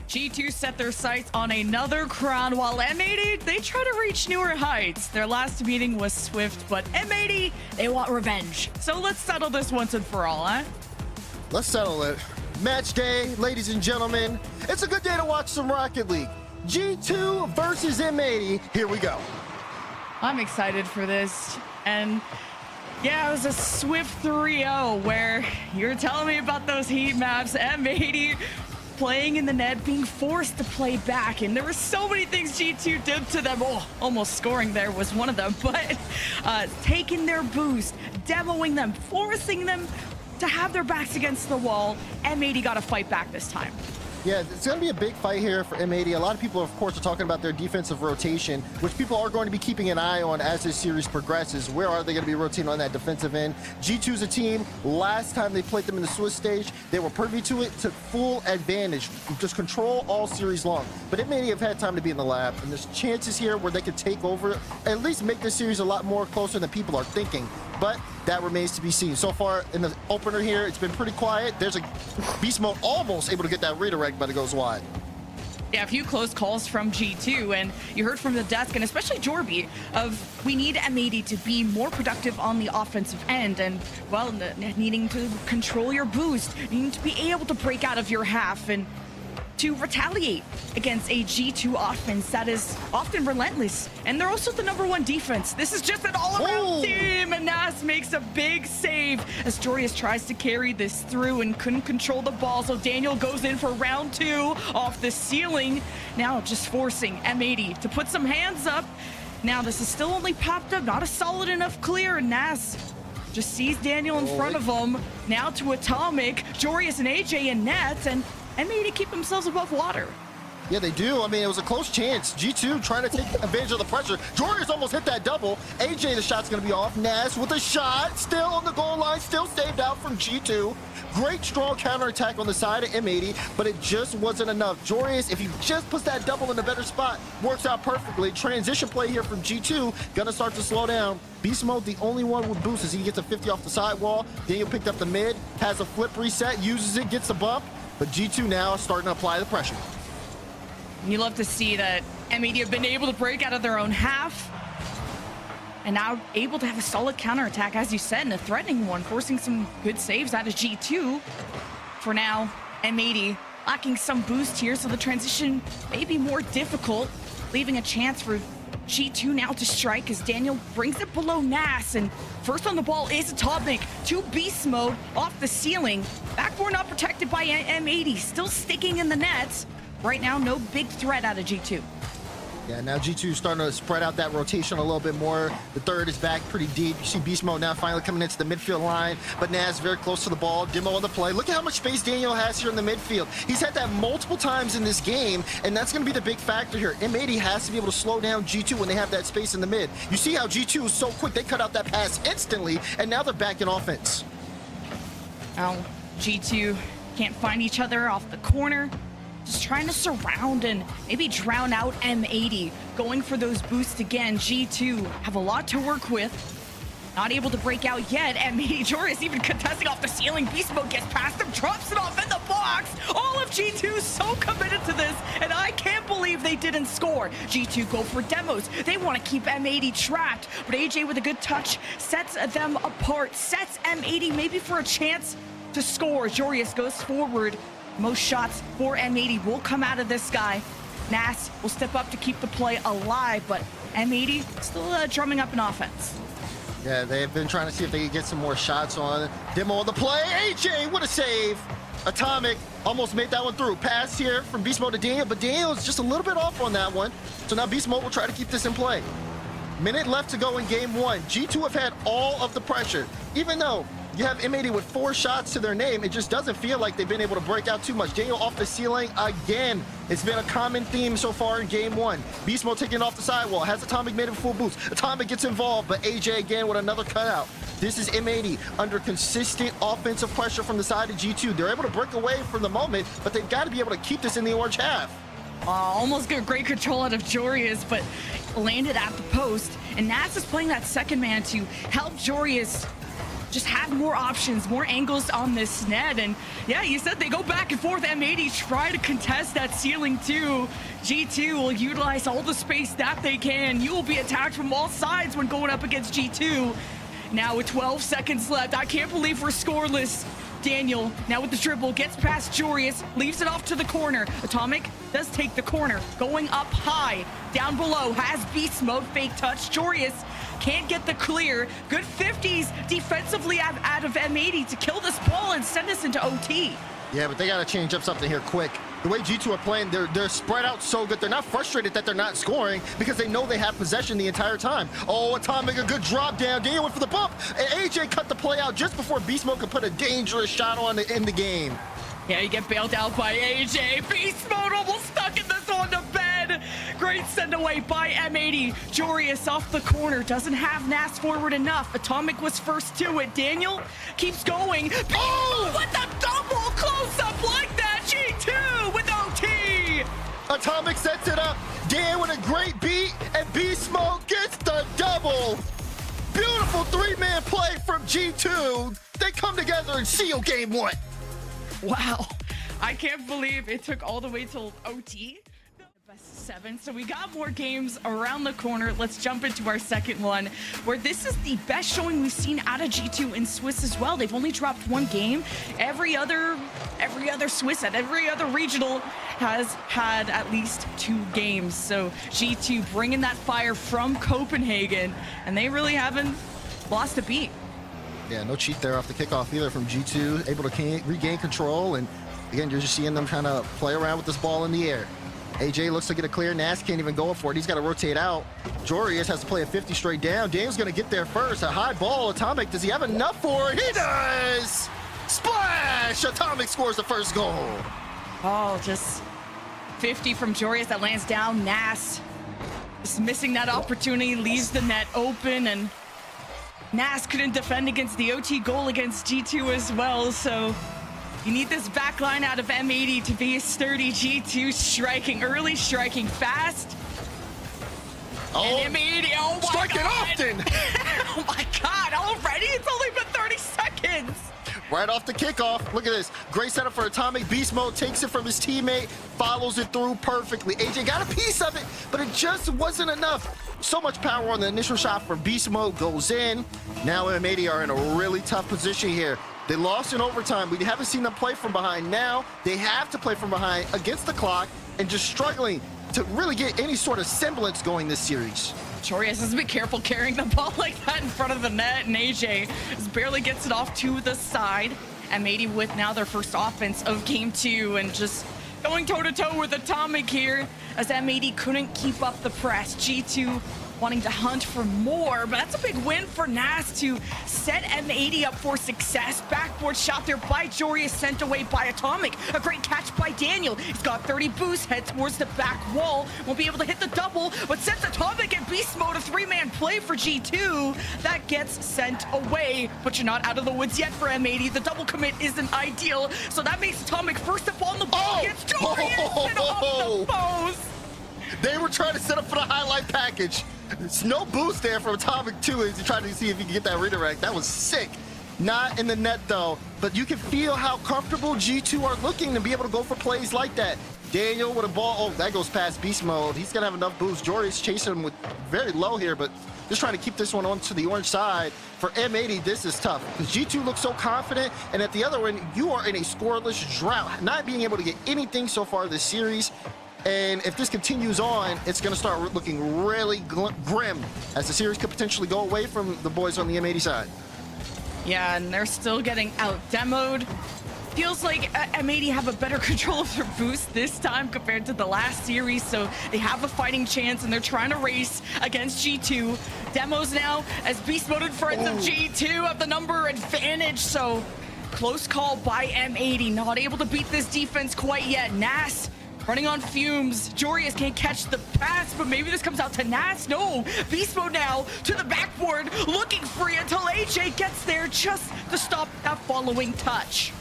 G2 set their sights on another crown, while M80, they try to reach newer heights. Their last meeting was swift, but M80, they want revenge. So let's settle this once and for all, huh? Let's settle it. Match day, ladies and gentlemen. It's a good day to watch some Rocket League. G2 versus M80. Here we go. I'm excited for this. And yeah, it was a swift 3-0 where you were telling me about those heat maps. M80 playing in the net, being forced to play back, and there were so many things G2 did to them. Oh, almost scoring there was one of them, but taking their boost, demoing them, forcing them to have their backs against the wall. M80 got to fight back this time. Yeah, it's going to be a big fight here for M80. A lot of people, of course, are talking about their defensive rotation, which people are going to be keeping an eye on as this series progresses. Where are they going to be rotating on that defensive end? G2's a team, last time they played them in the Swiss stage, they were privy to it, took full advantage, just control all series long. But M80 have had time to be in the lab, and there's chances here where they could take over, at least make this series a lot more closer than people are thinking. But that remains to be seen. So far in the opener here, it's been pretty quiet. There's a beast mode almost able to get that redirect, but it goes wide. Yeah, a few close calls from G2, and you heard from the desk, and especially Jorby, of we need M80 to be more productive on the offensive end, and, well, needing to control your boost, needing to be able to break out of your half, and to retaliate against a G2 offense that is often relentless. And they're also the #1 defense. This is just an all-around team, and Nas makes a big save as Jorius tries to carry this through and couldn't control the ball, so Daniel goes in for round 2 off the ceiling. Now just forcing M80 to put some hands up. Now this is still only popped up, not a solid enough clear, and Nas just sees Daniel in front of him. Now to Atomic, Jorius and AJ in nets, and M80 keep themselves above water. Yeah, they do. I mean, it was a close chance. G2 trying to take advantage of the pressure. Jorius almost hit that double. AJ, the shot's going to be off. Nas with a shot. Still on the goal line. Still saved out from G2. Great, strong counterattack on the side of M80, but it just wasn't enough. Jorius, if he just puts that double in a better spot, works out perfectly. Transition play here from G2. Going to start to slow down. Beast mode, the only one with boost as he gets a 50 off the sidewall. Daniel picked up the mid. Has a flip reset. Uses it. Gets a bump. But G2 now starting to apply the pressure. You love to see that M80 have been able to break out of their own half and now able to have a solid counterattack, as you said, and a threatening one, forcing some good saves out of G2. For now, M80 lacking some boost here, so the transition may be more difficult, leaving a chance for G2 now to strike as Daniel brings it below Nas, and first on the ball is Atomic to beast mode off the ceiling. Backboard not protected by M80, still sticking in the nets. Right now, no big threat out of G2. Yeah, now G2 starting to spread out that rotation a little bit more. The third is back pretty deep. You see beast mode now finally coming into the midfield line, but Nas very close to the ball. Demo on the play. Look at how much space Daniel has here in the midfield. He's had that multiple times in this game, and that's going to be the big factor here. M80 has to be able to slow down G2 when they have that space in the mid. You see how G2 is so quick. They cut out that pass instantly, and now they're back in offense. Now, G2 can't find each other off the corner. Just trying to surround and maybe drown out M80. Going for those boosts again. G2 have a lot to work with. Not able to break out yet. M80, Jorius even contesting off the ceiling. Beast mode gets past him, drops it off in the box. All of G2 so committed to this, and I can't believe they didn't score. G2 go for demos. They want to keep M80 trapped, but AJ with a good touch sets them apart. Sets M80 maybe for a chance to score. Jorius goes forward. Most shots for M80 will come out of this guy. Nas will step up to keep the play alive, but M80 still drumming up an offense. Yeah, they've been trying to see if they can get some more shots on. Demo on the play. AJ, what a save. Atomic almost made that one through. Pass here from Beast Mode to Daniel, but Daniel is just a little bit off on that one. So now Beast Mode will try to keep this in play. Minute left to go in game 1. G2 have had all of the pressure. Even though you have M80 with 4 shots to their name, it just doesn't feel like they've been able to break out too much. Daniel off the ceiling again. It's been a common theme so far in game 1. Beast Mode taking it off the sidewall. Has Atomic made a full boost. Atomic gets involved, but AJ again with another cutout. This is M80 under consistent offensive pressure from the side of G2. They're able to break away for the moment, but they've got to be able to keep this in the orange half. Almost got great control out of Jorius, but landed at the post. And Nas is playing that second man to help Jorius just have more options, more angles on this net. And yeah, you said they go back and forth. M80 try to contest that ceiling too. G2 will utilize all the space that they can. You will be attacked from all sides when going up against G2. Now with 12 seconds left, I can't believe we're scoreless. Daniel, now with the dribble, gets past Jorius, leaves it off to the corner. Atomic does take the corner, going up high. Down below, has beast mode, fake touch. Jorius can't get the clear. Good 50s defensively out of M80 to kill this ball and send us into OT. Yeah, but they got to change up something here quick. The way G2 are playing, they're spread out so good. They're not frustrated that they're not scoring because they know they have possession the entire time. Oh, Atomic, a good drop down. Daniel went for the bump. And AJ cut the play out just before Beast Mode could put a dangerous shot on to end the game. Yeah, you get bailed out by AJ. Beast Mode almost stuck in this on the bed. Great send away by M80. Jorius off the corner. Doesn't have Nas forward enough. Atomic was first to it. Daniel keeps going. Oh, with the double close up like that. G2 with OT. Atomic sets it up. Dan with a great beat, and Beast Mode gets the double. Beautiful three-man play from G2. They come together and seal game one. Wow, I can't believe it took all the way till OT. The best 7, so we got more games around the corner. Let's jump into our second one, where this is the best showing we've seen out of G2 in Swiss as well. They've only dropped one game. Every other Swiss at every other regional has had at least 2 games. So G2 bringing that fire from Copenhagen, and they really haven't lost a beat. Yeah, no cheat there off the kickoff either from G2, able to regain control, and again, you're just seeing them trying to play around with this ball in the air. AJ looks to get a clear. Nas can't even go for it. He's got to rotate out. Jorius has to play a 50 straight down. Daniel's going to get there first. A high ball. Atomic, does he have enough for it? He does! Splash! Atomic scores the first goal. Oh, just 50 from Jorius that lands down. Nas just missing that opportunity, leaves the net open, and Nas couldn't defend against the OT goal against G2 as well, so you need this back line out of M80 to be sturdy. G2 striking early, striking fast. Oh, and M80, oh my striking God. often. Oh my God, already? It's only been 30 seconds. Right off the kickoff, look at this. Great setup for Atomic. Beast Mode takes it from his teammate, follows it through perfectly. AJ got a piece of it, but it just wasn't enough. So much power on the initial shot for Beast Mode, goes in. Now M80 are in a really tough position here. They lost in overtime. We haven't seen them play from behind. Now they have to play from behind against the clock and just struggling to really get any sort of semblance going this series. Jorius has to be careful carrying the ball like that in front of the net, and AJ just barely gets it off to the side. M80 with now their first offense of game 2, and just going toe-to-toe with Atomic here as M80 couldn't keep up the press. G2 wanting to hunt for more, but that's a big win for Nas to set M80 up for success. Backboard shot there by Jorius, sent away by Atomic. A great catch by Daniel. He's got 30 boost, head towards the back wall. Won't be able to hit the double, but sets Atomic in beast mode. A 3-man play for G2. That gets sent away, but you're not out of the woods yet for M80. The double commit isn't ideal, so that makes Atomic first up on the ball. Gets Jorius and off the post. They were trying to set up for the highlight package. There's no boost there from Atomic 2 as he tried to see if he could get that redirect. That was sick. Not in the net though, but you can feel how comfortable G2 are looking to be able to go for plays like that. Daniel with a ball, oh, that goes past beast mode. He's gonna have enough boost. Jorius chasing him with very low here, but just trying to keep this one onto the orange side. For M80, this is tough because G2 looks so confident, and at the other end, you are in a scoreless drought, not being able to get anything so far this series. And if this continues on, it's going to start looking really grim as the series could potentially go away from the boys on the M80 side. Yeah, and they're still getting out-demoed. Feels like M80 have a better control of their boost this time compared to the last series, so they have a fighting chance, and they're trying to race against G2. Demos now as beast mode in front of G2 have the number advantage, so close call by M80. Not able to beat this defense quite yet. Nas running on fumes. Jorius can't catch the pass, but maybe this comes out to Nas. No, beast mode now to the backboard, looking free until AJ gets there just to stop that following touch.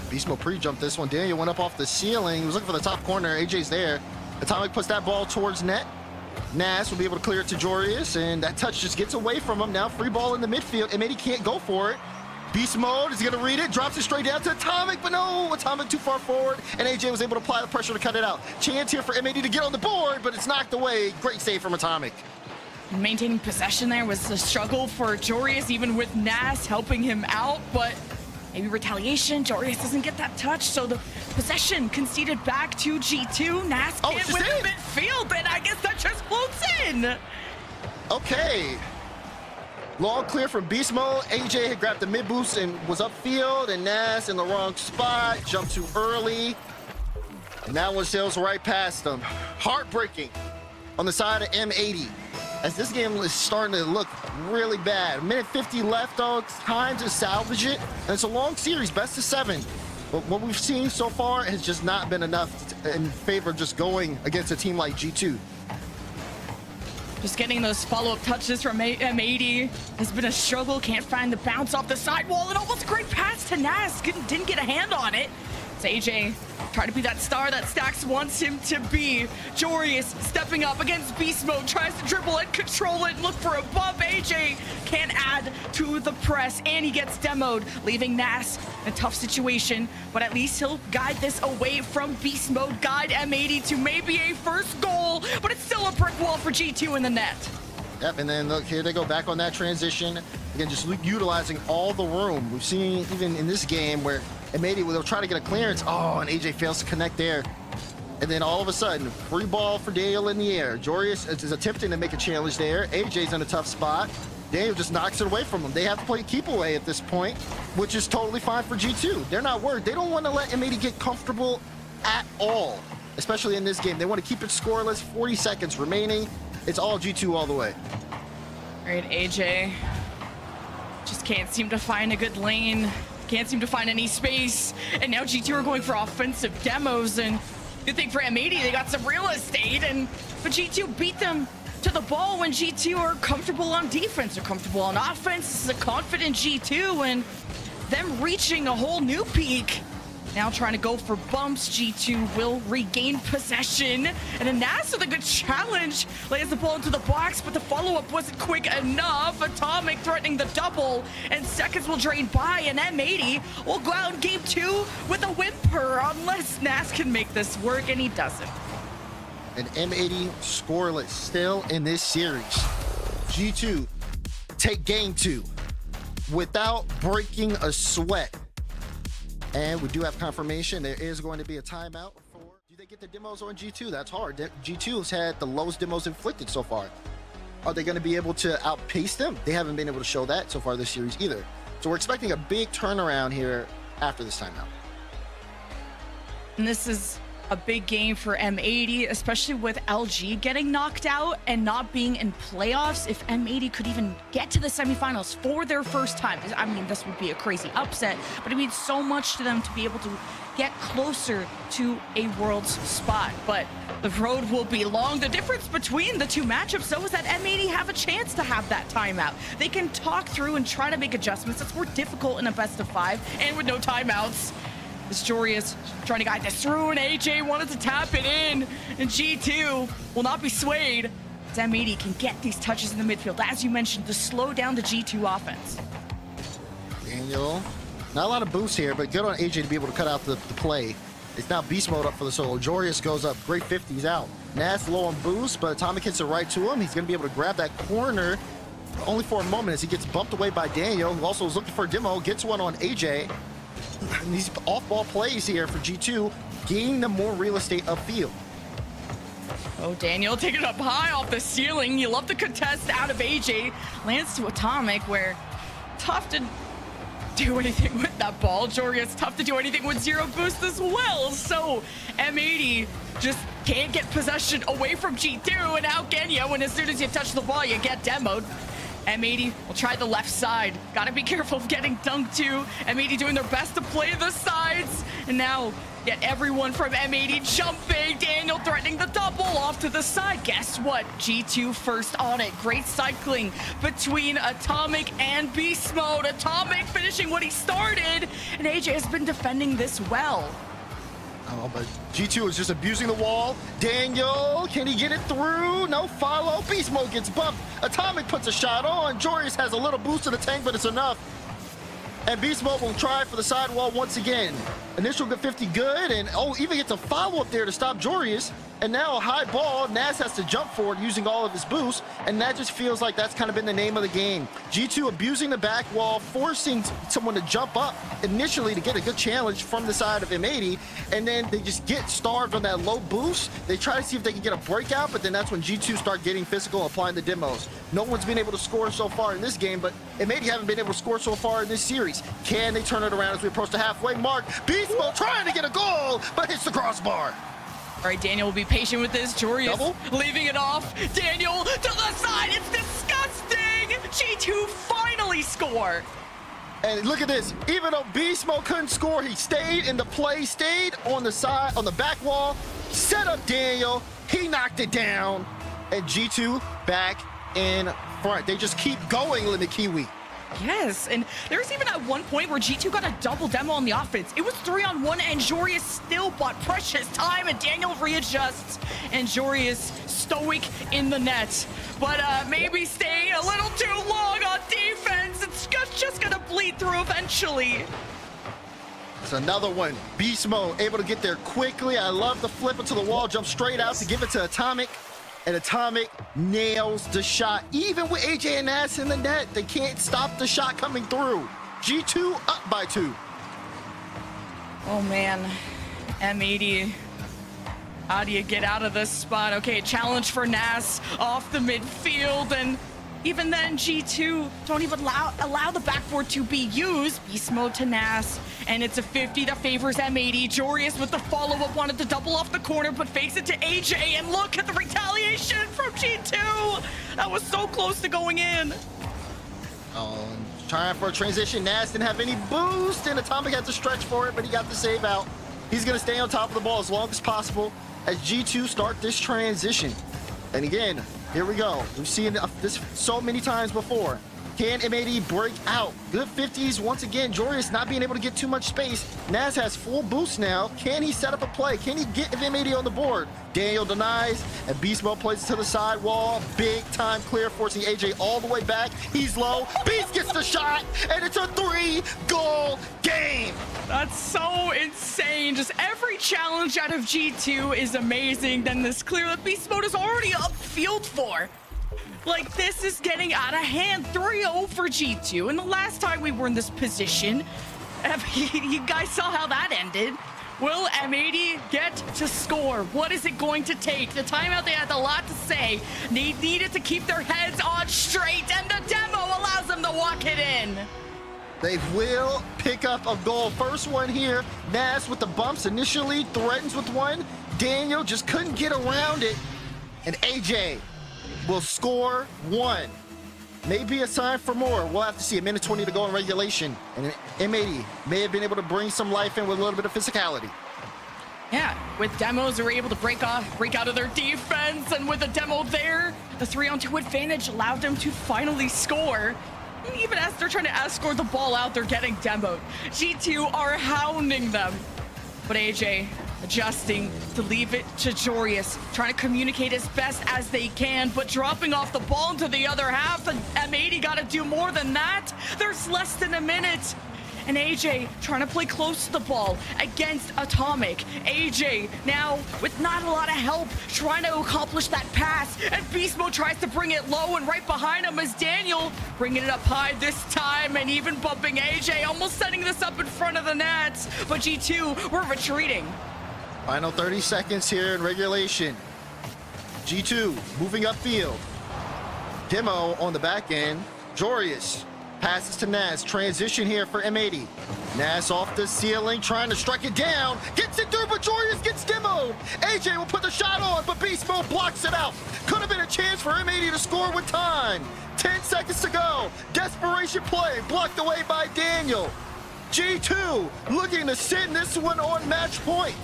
Beast mode pre-jumped this one. Daniel went up off the ceiling. He was looking for the top corner. AJ's there. Atomic puts that ball towards net. Nas will be able to clear it to Jorius, and that touch just gets away from him. Now free ball in the midfield. M80 can't go for it. Beast mode is going to read it, drops it straight down to Atomic, but no, Atomic too far forward, and AJ was able to apply the pressure to cut it out. Chance here for M80 to get on the board, but it's knocked away. Great save from Atomic. Maintaining possession there was a struggle for Jorius, even with Nas helping him out, but maybe retaliation. Jorius doesn't get that touch, so the possession conceded back to G2. Nas can't win the midfield, and I guess that just floats in. Okay. Long clear from Beast Mode. AJ had grabbed the mid boost and was upfield, and Nas in the wrong spot, jumped too early. And that one sails right past them. Heartbreaking on the side of M80. As this game is starting to look really bad. Minute 50 left, though. Time to salvage it. And it's a long series, best of 7. But what we've seen so far has just not been enough in favor of just going against a team like G2. Just getting those follow-up touches from M80 has been a struggle. Can't find the bounce off the sidewall, and almost a great pass to Nas. Didn't get a hand on it. It's AJ trying to be that star that Stax wants him to be. Jorius stepping up against Beast Mode, tries to dribble it, control it, look for a bump. AJ can't add to the press, and he gets demoed, leaving Nas in a tough situation, but at least he'll guide this away from Beast Mode, guide M80 to maybe a first goal, but it's still a brick wall for G2 in the net. Yep, and then look, here they go back on that transition. Again, just utilizing all the room. We've seen even in this game where M80 will try to get a clearance. Oh, and AJ fails to connect there. And then all of a sudden, free ball for Daniel in the air. Jorius is attempting to make a challenge there. AJ's in a tough spot. Daniel just knocks it away from him. They have to play keep away at this point, which is totally fine for G2. They're not worried. They don't want to let M80 get comfortable at all, especially in this game. They want to keep it scoreless. 40 seconds remaining. It's all G2 all the way. All right, AJ just can't seem to find a good lane. Can't seem to find any space. And now G2 are going for offensive demos. And good thing for M80, they got some real estate. But G2 beat them to the ball when G2 are comfortable on defense. They're comfortable on offense. This is a confident G2 and them reaching a whole new peak. Now trying to go for bumps. G2 will regain possession. And then Nas with a good challenge. Lays the ball into the box, but the follow-up wasn't quick enough. Atomic threatening the double. And seconds will drain by. And M80 will go out in game 2 with a whimper. Unless Nas can make this work, and he doesn't. And M80 scoreless still in this series. G2 take game 2 without breaking a sweat. And we do have confirmation there is going to be a timeout for... Do they get the demos on G2? That's hard. G2 has had the lowest demos inflicted so far. Are they going to be able to outpace them? They haven't been able to show that so far this series either. So we're expecting a big turnaround here after this timeout. And this is a big game for M80, especially with LG getting knocked out and not being in playoffs. If M80 could even get to the semifinals for their first time, I mean, this would be a crazy upset, but it means so much to them to be able to get closer to a world's spot. But the road will be long. The difference between the two matchups, though, is that M80 have a chance to have that timeout. They can talk through and try to make adjustments. That's more difficult in a best of 5 and with no timeouts. This Jorius trying to guide this through, and AJ wanted to tap it in, and G2 will not be swayed. M80 can get these touches in the midfield, as you mentioned, to slow down the G2 offense. Daniel, not a lot of boosts here, but good on AJ to be able to cut out the play. It's now beast mode up for the solo. Jorius goes up, great 50s out. Nas low on boost, but Atomic hits it right to him. He's going to be able to grab that corner only for a moment as he gets bumped away by Daniel, who also is looking for a demo, gets one on AJ. And these off-ball plays here for G2, gaining them more real estate upfield. Oh, Daniel taking it up high off the ceiling. You love the contest out of AJ. Lands to Atomic, where tough to do anything with that ball. Jorius tough to do anything with 0 boost as well. So M80 just can't get possession away from G2, and now can you? When as soon as you touch the ball, you get demoed. M80 will try the left side. Gotta be careful of getting dunked to. M80 doing their best to play the sides. And now get everyone from M80 jumping. Daniel threatening the double off to the side. Guess what? G2 first on it. Great cycling between Atomic and Beast Mode. Atomic finishing what he started. And AJ has been defending this well. Oh, but G2 is just abusing the wall. Daniel, can he get it through? No follow. Beast Mode gets bumped. Atomic puts a shot on. Jorius has a little boost to the tank, but it's enough. And Beast Mode will try for the sidewall once again. Initial good 50 good, and even gets a follow up there to stop Jorius. And now a high ball, Nas has to jump for it using all of his boosts, and that just feels like that's kind of been the name of the game. G2 abusing the back wall, forcing someone to jump up initially to get a good challenge from the side of M80, and then they just get starved on that low boost. They try to see if they can get a breakout, but then that's when G2 start getting physical, applying the demos. No one's been able to score so far in this game, but M80 haven't been able to score so far in this series. Can they turn it around as we approach the halfway mark? Beast Mode trying to get a goal, but hits the crossbar. All right, Daniel will be patient with this. Jorius leaving it off. Daniel to the side. It's disgusting. G2 finally score. And look at this. Even though Beast Mode couldn't score, he stayed in the play, stayed on the side, on the back wall, set up Daniel. He knocked it down. And G2 back in front. They just keep going, Limit Kiwi. Yes, and there's even at one point where G2 got a double demo on the offense. It was 3-on-1, and Jorius still bought precious time, and Daniel readjusts, and Jorius stoic in the net. But maybe staying a little too long on defense. It's just gonna bleed through eventually. It's another one. Beast Mode able to get there quickly. I love the flip into the wall, jump straight out to give it to Atomic. And Atomic nails the shot. Even with AJ and Nas in the net, they can't stop the shot coming through. G2 up by 2. Oh man, M80. How do you get out of this spot? Okay, challenge for Nas off the midfield, and even then G2 don't even allow the backboard to be used. Beast Mode to Nas, and it's a 50 that favors M80. Jorius with the follow-up wanted to double off the corner, but fakes it to AJ, and look at the retaliation from G2. That was so close to going in. Oh, trying for a transition. Nas didn't have any boost, and Atomic had to stretch for it, but he got the save out. He's gonna stay on top of the ball as long as possible as G2 start this transition. And again, here we go. We've seen this so many times before. Can M80 break out? Good 50s once again. Jorius not being able to get too much space. Nas has full boost now. Can he set up a play? Can he get M80 on the board? Daniel denies, and Beast Mode plays it to the side wall. Big time clear, forcing AJ all the way back. He's low. Beast gets the shot, and it's a 3-goal game. That's so insane. Just every challenge out of G2 is amazing. Then this clear that Beast Mode is already upfield for. Like, this is getting out of hand. 3-0 for G2. And the last time we were in this position, you guys saw how that ended. Will M80 get to score? What is it going to take? The timeout, they had a lot to say. They needed to keep their heads on straight, and the demo allows them to walk it in. They will pick up a goal. First one here. Nas with the bumps initially, threatens with one. Daniel just couldn't get around it. And AJ will score one. Maybe a sign for more. We'll have to see. A minute 20 to go in regulation. And M80 may have been able to bring some life in with a little bit of physicality. Yeah, with demos, they were able to break out of their defense. And with a demo there, the 3-on-2 advantage allowed them to finally score. And even as they're trying to escort the ball out, they're getting demoed. G2 are hounding them. But AJ adjusting to leave it to Jorius, trying to communicate as best as they can, but dropping off the ball into the other half, and M80 got to do more than that. There's less than a minute. And AJ trying to play close to the ball against Atomic. AJ now with not a lot of help trying to accomplish that pass, and Beast Mode tries to bring it low, and right behind him is Daniel bringing it up high this time, and even bumping AJ, almost setting this up in front of the nets. But G2 were retreating. Final 30 seconds here in regulation. G2 moving upfield. Demo on the back end. Jorius passes to Nas. Transition here for M80. Nas off the ceiling, trying to strike it down. Gets it through, but Jorius gets demoed. AJ will put the shot on, but Beast Mode blocks it out. Could have been a chance for M80 to score with time. 10 seconds to go. Desperation play blocked away by Daniel. G2 looking to send this one on match point.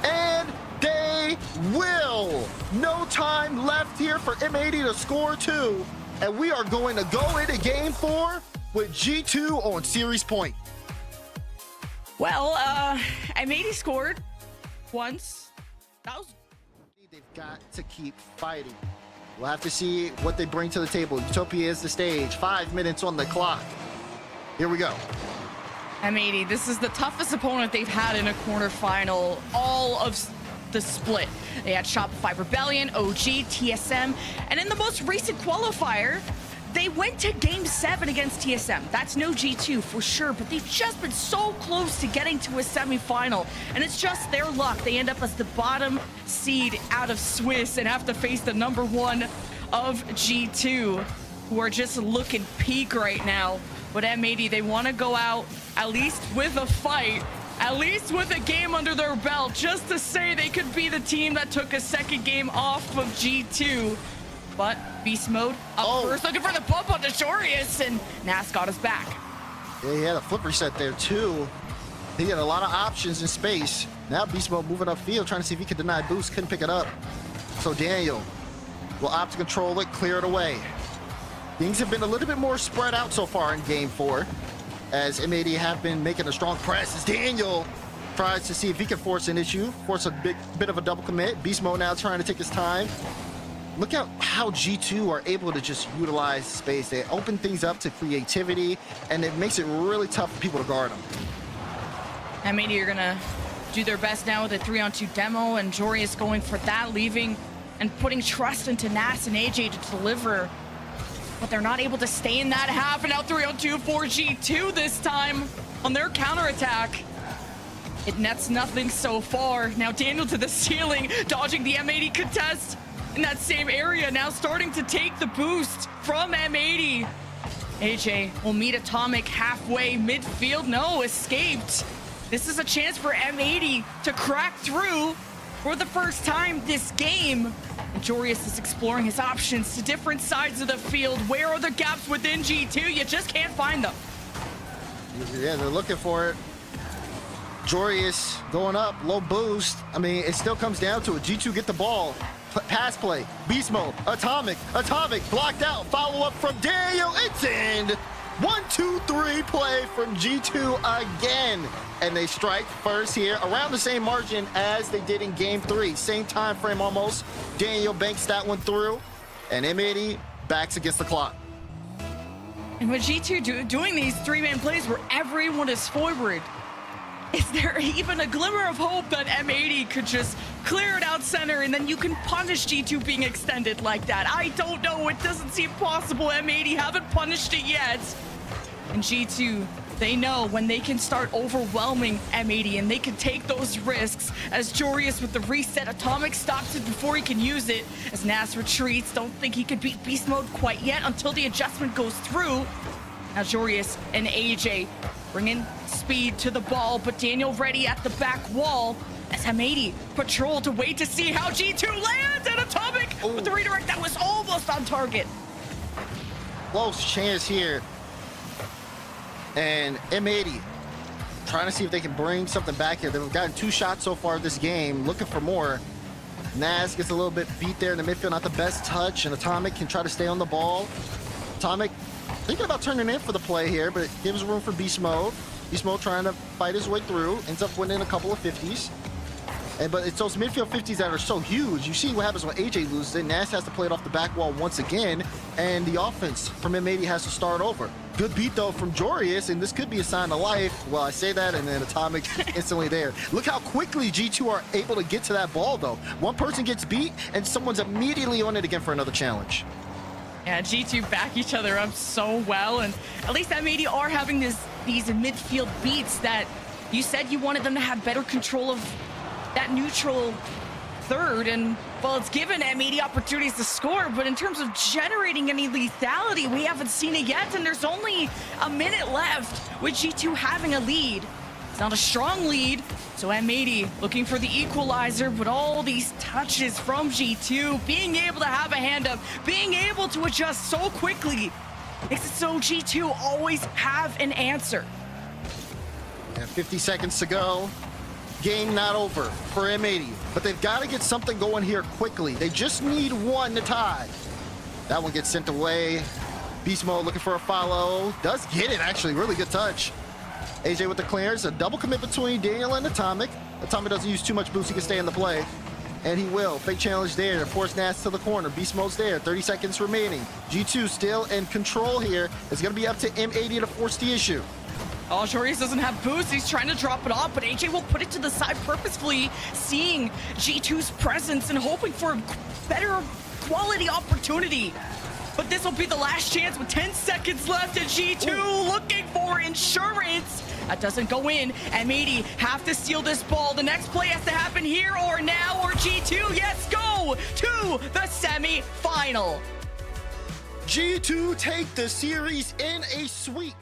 And they will. No time left here for M80 to score 2. And we are going to go into game 4 with G2 on series point. Well, M80 scored. once. That was... They've got to keep fighting. We'll have to see what they bring to the table. Utopia is the stage. 5 minutes on the clock. Here we go. M80, this is the toughest opponent they've had in a quarterfinal all of the split. They had Shopify Rebellion, OG, TSM, and in the most recent qualifier, they went to Game 7 against TSM. That's no G2 for sure, but they've just been so close to getting to a semifinal, and it's just their luck. They end up as the bottom seed out of Swiss and have to face the #1 of G2, who are just looking peak right now. But M80, they want to go out at least with a fight, at least with a game under their belt, just to say they could be the team that took a second game off of G2. But beast mode up first, looking for the bump on Dejorius, and Nas got his back. Yeah, he had a flip reset there too. He had a lot of options in space. Now beast mode moving upfield, trying to see if he could deny boost, couldn't pick it up. So Daniel will opt to control it, clear it away. Things have been a little bit more spread out so far in Game 4, as M80 have been making a strong press as Daniel tries to see if he can force an issue, force a bit of a double commit. Beast mode now trying to take his time. Look at how G2 are able to just utilize space. They open things up to creativity, and it makes it really tough for people to guard them. M80 are gonna do their best now with a 3-on-2 demo, and Jorius going for that, leaving and putting trust into Nas and AJ to deliver. But they're not able to stay in that half, and now 3-on-2 for G2 this time on their counterattack. It nets nothing so far. Now Daniel to the ceiling, dodging the M80 contest in that same area, now starting to take the boost from M80. AJ will meet Atomic halfway midfield. No, escaped. This is a chance for M80 to crack through for the first time this game. And Jorius is exploring his options to different sides of the field. Where are the gaps within G2? You just can't find them. Yeah, they're looking for it. Jorius going up, low boost. I mean, it still comes down to it. G2 get the ball. Pass play, beast mode, Atomic, blocked out, follow up from Daniel, it's in. 1-2-3 play from G2 again. And they strike first here around the same margin as they did in Game 3. Same time frame almost. Daniel banks that one through, and M80 backs against the clock. And with G2 doing these three-man plays where everyone is forward, is there even a glimmer of hope that M80 could just clear it out center and then you can punish G2 being extended like that? I don't know. It doesn't seem possible. M80 haven't punished it yet. And G2, they know when they can start overwhelming M80 and they can take those risks. As Jorius with the reset, Atomic stops it before he can use it. As Nas retreats, don't think he could beat beast mode quite yet until the adjustment goes through. Now Jorius and AJ bringing speed to the ball, but Daniel ready at the back wall as M80 patrol to wait to see how G2 lands, and Atomic with the redirect that was almost on target. Close chance here. And M80 trying to see if they can bring something back here. They've gotten 2 shots so far this game, looking for more. Nas gets a little bit beat there in the midfield, not the best touch, and Atomic can try to stay on the ball. Atomic thinking about turning in for the play here, but it gives room for beast mode. Beast mode trying to fight his way through, ends up winning a couple of 50s. But it's those midfield 50s that are so huge. You see what happens when AJ loses it. Nas has to play it off the back wall once again, and the offense from M80 has to start over. Good beat though from Jorius, and this could be a sign of life. Well, I say that, and then Atomic instantly there. Look how quickly G2 are able to get to that ball though. One person gets beat, and someone's immediately on it again for another challenge. Yeah, G2 back each other up so well, and at least M80 are having these midfield beats that you said you wanted them to have better control of that neutral third, and well, it's given M80 opportunities to score, but in terms of generating any lethality, we haven't seen it yet, and there's only a minute left with G2 having a lead. It's not a strong lead, so M80 looking for the equalizer, but all these touches from G2, being able to have a hand up, being able to adjust so quickly, makes it so G2 always have an answer. Yeah, 50 seconds to go. Game not over for M80, but they've got to get something going here quickly. They just need one to tie. That one gets sent away. Beast mode looking for a follow. Does get it, actually. Really good touch. AJ with the clearance. A double commit between Daniel and Atomic. Atomic doesn't use too much boost, he can stay in the play. And he will. Fake challenge there. Force Nats to the corner. Beast mode's there. 30 seconds remaining. G2 still in control here. It's going to be up to M80 to force the issue. Oh, Joris doesn't have boost. He's trying to drop it off, but AJ will put it to the side purposefully, seeing G2's presence and hoping for a better quality opportunity. But this will be the last chance with 10 seconds left, and G2 looking for insurance. That doesn't go in. M80 have to steal this ball. The next play has to happen here or now, or G2, yes, go to the semi-final. G2 take the series in a sweep.